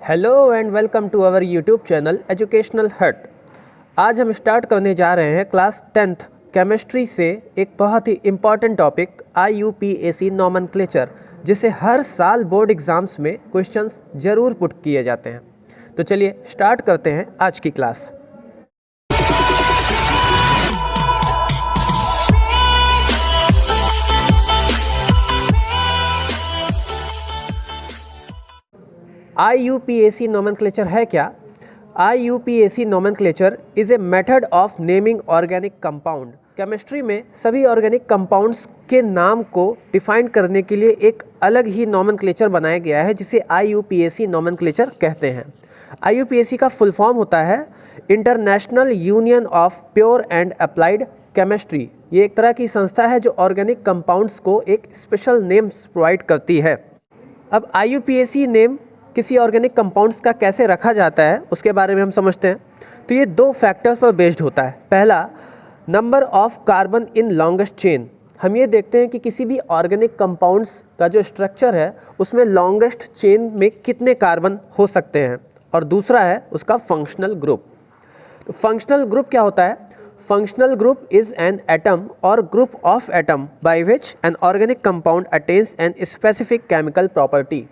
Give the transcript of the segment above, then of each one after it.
Hello and welcome to our YouTube channel educational hut. आज हम start करने जा रहे हैं क्लास 10th केमिस्ट्री से एक बहुत ही इम्पॉर्टेंट टॉपिक IUPAC नॉमेनक्लेचर, जिसे हर साल बोर्ड एग्ज़ाम्स में क्वेश्चंस ज़रूर पुट किए जाते हैं। तो चलिए स्टार्ट करते हैं आज की क्लास। IUPAC नॉमेनक्लेचर है क्या? IUPAC nomenclature is a method of naming organic compound. Chemistry में सभी ऑर्गेनिक कंपाउंड्स के नाम को डिफाइन करने के लिए एक अलग ही नॉमेनक्लेचर बनाया गया है, जिसे IUPAC नॉमेनक्लेचर कहते हैं। IUPAC का फुल फॉर्म होता है international union of pure and applied chemistry. ये एक तरह की संस्था है जो ऑर्गेनिक कंपाउंड्स को एक स्पेशल नेम्स प्रोवाइड करती है। अब IUPAC नेम किसी ऑर्गेनिक कंपाउंड्स का कैसे रखा जाता है उसके बारे में हम समझते हैं। तो ये दो फैक्टर्स पर बेस्ड होता है। पहला, number of carbon in longest chain. हम ये देखते हैं कि किसी भी ऑर्गेनिक कंपाउंड्स का जो स्ट्रक्चर है उसमें लॉन्गेस्ट चेन में कितने कार्बन हो सकते हैं। और दूसरा है उसका फंक्शनल ग्रुप। तो फंक्शनल ग्रुप क्या होता है? Functional group is an atom or group of atom by which an organic compound attains a specific chemical property.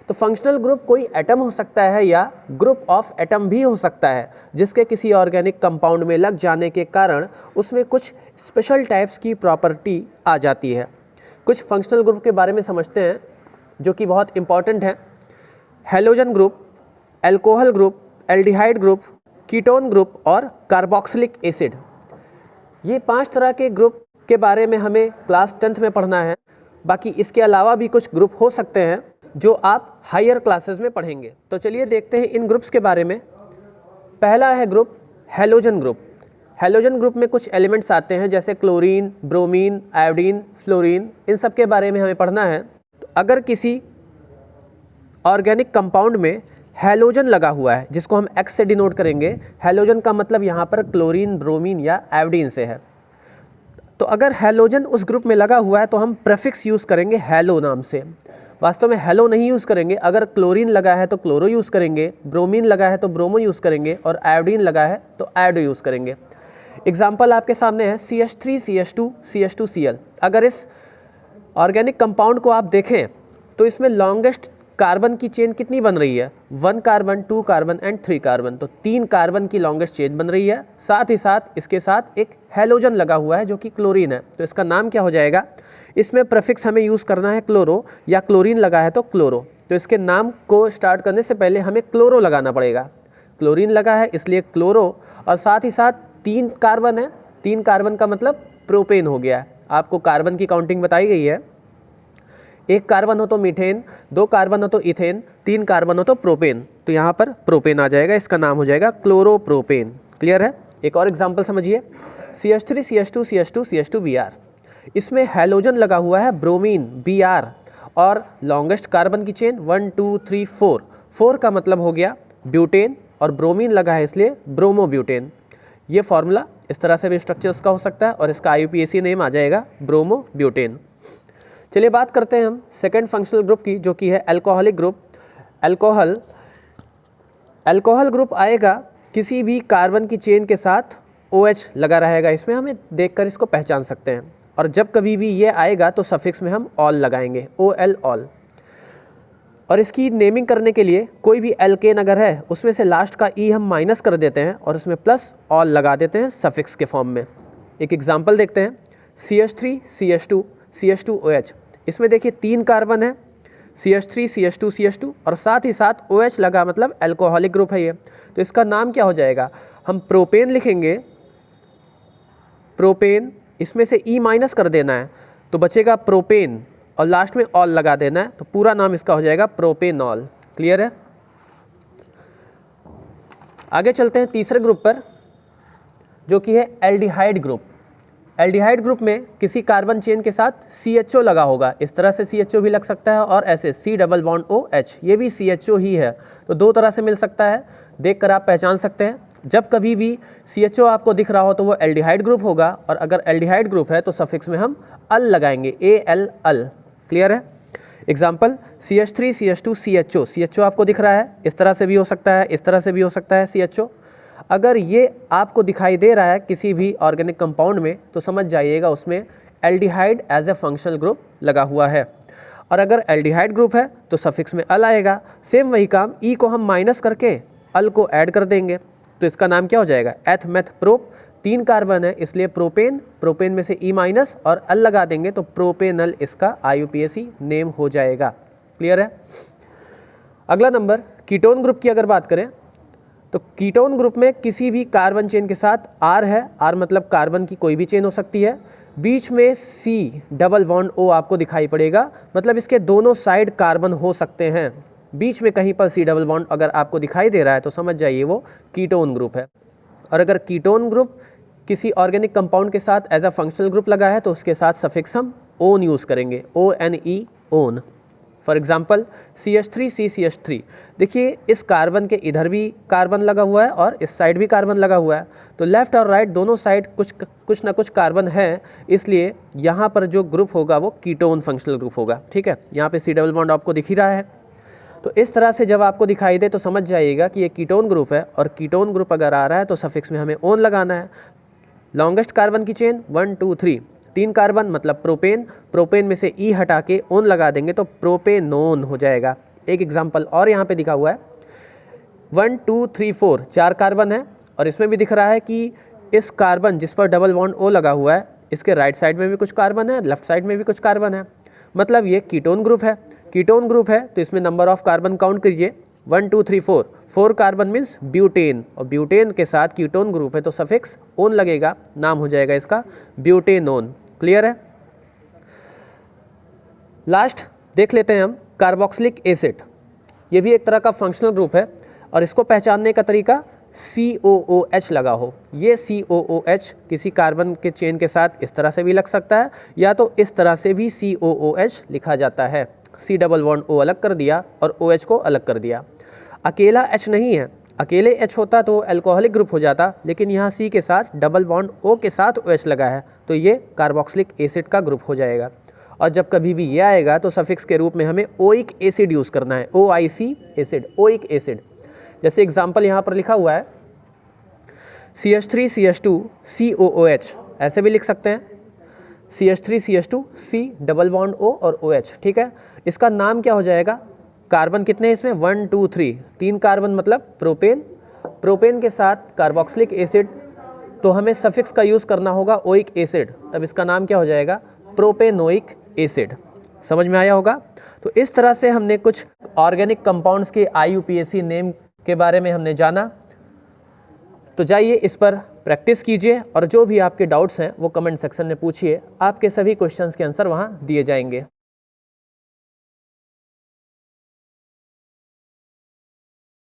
तो फंक्शनल ग्रुप कोई एटम हो सकता है या ग्रुप ऑफ एटम भी हो सकता है, जिसके किसी ऑर्गेनिक कंपाउंड में लग जाने के कारण उसमें कुछ स्पेशल टाइप्स की प्रॉपर्टी आ जाती है। कुछ फंक्शनल ग्रुप के बारे में समझते हैं जो कि बहुत इंपॉर्टेंट हैं। Halogen group, alcohol group, aldehyde group, ketone group और कार्बोक्सिलिक एसिड। ये 5 तरह के ग्रुप के बारे में हमें क्लास 10th में पढ़ना है। बाकी इसके अलावा भी कुछ ग्रुप हो सकते हैं जो आप हायर क्लासेस में पढ़ेंगे। तो चलिए देखते हैं इन ग्रुप्स के बारे में। पहला है group halogen group. Halogen group में कुछ एलिमेंट्स आते हैं जैसे क्लोरीन, ब्रोमीन, आयोडीन, फ्लोरीन। इन सब के बारे में हमें पढ़ना है। तो अगर किसी ऑर्गेनिक कंपाउंड में हैलोजन लगा हुआ है, जिसको हम X से डिनोट करेंगे, हैलोजन का मतलब यहाँ पर क्लोरीन, ब्रोमीन या आयोडीन से है। तो अगर हैलोजन उस ग्रुप में लगा हुआ है तो हम प्रेफिक्स यूज़ करेंगे हैलो नाम से। वास्तव में हेलो नहीं यूज़ करेंगे। अगर क्लोरीन लगा है तो क्लोरो यूज़ करेंगे, ब्रोमीन लगा है तो ब्रोमो यूज़ करेंगे और आयोडीन लगा है तो आयोडो यूज़ करेंगे। एग्जाम्पल आपके सामने है CH3 CH2 CH2 Cl। अगर इस ऑर्गेनिक कंपाउंड को आप देखें तो इसमें लॉन्गेस्ट कार्बन की चेन कितनी बन रही है? 1 कार्बन, 2 कार्बन एंड 3 कार्बन। तो 3 कार्बन की लॉन्गेस्ट चेन बन रही है। साथ ही साथ इसके साथ एक हैलोजन लगा हुआ है जो कि क्लोरीन है। तो इसका नाम क्या हो जाएगा? इसमें प्रेफिक्स हमें यूज़ करना है क्लोरो, या क्लोरीन लगा है तो क्लोरो। तो इसके नाम को स्टार्ट करने से पहले हमें क्लोरो लगाना पड़ेगा। क्लोरीन लगा है इसलिए क्लोरो, और साथ ही साथ 3 कार्बन है। 3 कार्बन का मतलब प्रोपेन हो गया है। आपको कार्बन की काउंटिंग बताई गई है। 1 कार्बन हो तो मीथेन, 2 कार्बन हो तो इथेन, 3 कार्बन हो तो प्रोपेन। तो यहाँ पर प्रोपेन आ जाएगा, इसका नाम हो जाएगा क्लोरोप्रोपेन। क्लियर है? एक और एग्जाम्पल समझिए, CH3 CH2 CH2 CH2 Br। इसमें हैलोजन लगा हुआ है ब्रोमीन Br, और लॉन्गेस्ट कार्बन की चेन 1 2 3 4। 4 का मतलब हो गया ब्यूटेन, और ब्रोमीन लगा है इसलिए ब्रोमोब्यूटेन। ये फार्मूला इस तरह से भी स्ट्रक्चर उसका हो सकता है और इसका IUPAC नेम आ जाएगा ब्रोमोब्यूटेन। चलिए बात करते हैं हम सेकेंड फंक्शनल ग्रुप की, जो कि है एल्कोहलिक ग्रुप। एल्कोहल ग्रुप आएगा किसी भी कार्बन की चेन के साथ OH लगा रहेगा। इसमें हमें देखकर इसको पहचान सकते हैं। और जब कभी भी ये आएगा तो सफिक्स में हम ऑल लगाएंगे, OL ऑल। और इसकी नेमिंग करने के लिए कोई भी एल्केन अगर है उसमें से लास्ट का E हम माइनस कर देते हैं और उसमें प्लस ऑल लगा देते हैं सफिक्स के फॉर्म में। एक एग्जांपल देखते हैं, CH3 CH2 CH2 OH। इसमें देखिए 3 कार्बन है, CH3 CH2 CH2, और साथ ही साथ OH लगा, मतलब एल्कोहलिक ग्रुप है ये। तो इसका नाम क्या हो जाएगा? हम प्रोपेन लिखेंगे, प्रोपेन, इसमें से E माइनस कर देना है तो बचेगा प्रोपेन, और लास्ट में ऑल लगा देना है। तो पूरा नाम इसका हो जाएगा प्रोपेनॉल। क्लियर है? आगे चलते हैं तीसरे ग्रुप पर, जो कि है एल्डिहाइड ग्रुप। एल्डिहाइड ग्रुप में किसी कार्बन चेन के साथ CHO लगा होगा। इस तरह से CHO भी लग सकता है, और ऐसे C डबल बॉन्ड OH, ये भी CHO ही है। तो 2 तरह से मिल सकता है, देखकर आप पहचान सकते हैं। जब कभी भी CHO आपको दिख रहा हो तो वो एल्डिहाइड ग्रुप होगा, और अगर एल्डिहाइड ग्रुप है तो सफिक्स में हम अल लगाएंगे, AL अल। क्लियर है? Example CH3 CH2 CHO। CHO आपको दिख रहा है, इस तरह से भी हो सकता है, इस तरह से भी हो सकता है CHO। अगर ये आपको दिखाई दे रहा है किसी भी ऑर्गेनिक कंपाउंड में तो समझ जाइएगा उसमें aldehyde as a functional group लगा हुआ है। और अगर एल्डिहाइड ग्रुप है तो सफिक्स में अल आएगा। सेम वही काम, ई को हम माइनस करके अल को ऐड कर देंगे तो इसका नाम क्या हो जाएगा, एथ मेथ प्रोप। 3 कार्बन है इसलिए प्रोपेन, प्रोपेन में से ई माइनस और अल लगा देंगे तो प्रोपेनल इसका IUPAC नेम हो जाएगा। क्लियर है। अगला नंबर कीटोन ग्रुप की अगर बात करें तो कीटोन ग्रुप में किसी भी कार्बन चेन के साथ R है, R मतलब कार्बन की कोई भी चेन हो सकती है, बीच में C डबल बॉन्ड O आपको दिखाई पड़ेगा, मतलब इसके दोनों साइड कार्बन हो सकते हैं। बीच में कहीं पर C डबल बॉन्ड अगर आपको दिखाई दे रहा है तो समझ जाइए वो कीटोन ग्रुप है। और अगर कीटोन ग्रुप किसी ऑर्गेनिक कंपाउंड के साथ एज अ फंक्शनल ग्रुप लगा है तो उसके साथ सफिक्स हम ओन यूज़ करेंगे, ONE own. For example CH3CCH3, देखिए इस कार्बन के इधर भी कार्बन लगा हुआ है और इस साइड भी कार्बन लगा हुआ है, तो लेफ्ट और राइट दोनों साइड कुछ ना कुछ कार्बन है, इसलिए यहाँ पर जो ग्रुप होगा वो कीटोन फंक्शनल ग्रुप होगा। ठीक है, यहाँ पे C डबल बॉन्ड आपको दिख ही रहा है। तो इस तरह से जब आपको दिखाई दे तो समझ जाइएगा कि ये कीटोन ग्रुप है, और कीटोन ग्रुप अगर आ रहा है तो सफिक्स में हमें ओन लगाना है। लॉन्गेस्ट कार्बन की चेन 1 2 3, 3 कार्बन मतलब प्रोपेन, प्रोपेन में से ई हटा के ओन लगा देंगे तो प्रोपेनोन हो जाएगा। एक एग्जांपल और यहाँ पे दिखा हुआ है 1 2 3 4, 4 कार्बन है और इसमें भी दिख रहा है कि इस कार्बन जिस पर डबल बॉन्ड O लगा हुआ है इसके राइट साइड में भी कुछ कार्बन है, लेफ्ट साइड में भी कुछ कार्बन है, मतलब ये कीटोन ग्रुप है। कीटोन ग्रुप है तो इसमें नंबर ऑफ कार्बन काउंट कीजिए 1 2 3 4, 4 कार्बन मीन्स ब्यूटेन, और ब्यूटेन के साथ कीटोन ग्रुप है तो सफिक्स ओन लगेगा, नाम हो जाएगा इसका ब्यूटेनोन। क्लियर है। लास्ट देख लेते हैं हम कार्बोक्सिलिक एसिड। ये भी एक तरह का फंक्शनल ग्रुप है और इसको पहचानने का तरीका COOH लगा हो। ये COOH किसी कार्बन के चेन के साथ इस तरह से भी लग सकता है या तो इस तरह से भी COOH लिखा जाता है। C डबल बॉन्ड O अलग कर दिया और OH को अलग कर दिया। अकेला H नहीं है, अकेले H होता तो अल्कोहलिक ग्रुप हो जाता, लेकिन यहाँ C के साथ डबल बॉन्ड O के साथ OH लगा है तो ये कार्बोक्सिलिक एसिड का ग्रुप हो जाएगा। और जब कभी भी ये आएगा तो सफिक्स के रूप में हमें ओइक एसिड यूज़ करना है, OIC एसिड, ओइक एसिड। जैसे एग्जाम्पल यहाँ पर लिखा हुआ है CH3 CH2 COOH, ऐसे भी लिख सकते हैं CH3 CH2 C double bond O और OH। ठीक है, इसका नाम क्या हो जाएगा, कार्बन कितने हैं इसमें 1 2 3, 3 कार्बन मतलब प्रोपेन, प्रोपेन के साथ कार्बोक्सिलिक एसिड, तो हमें सफिक्स का यूज़ करना होगा ओइक एसिड, तब इसका नाम क्या हो जाएगा प्रोपेनोइक एसिड। समझ में आया होगा। तो इस तरह से हमने कुछ ऑर्गेनिक कंपाउंड्स के IUPAC नेम के बारे में हमने जाना। तो जाइए इस पर प्रैक्टिस कीजिए और जो भी आपके डाउट्स हैं वो कमेंट सेक्शन में पूछिए, आपके सभी क्वेश्चंस के आंसर वहाँ दिए जाएंगे।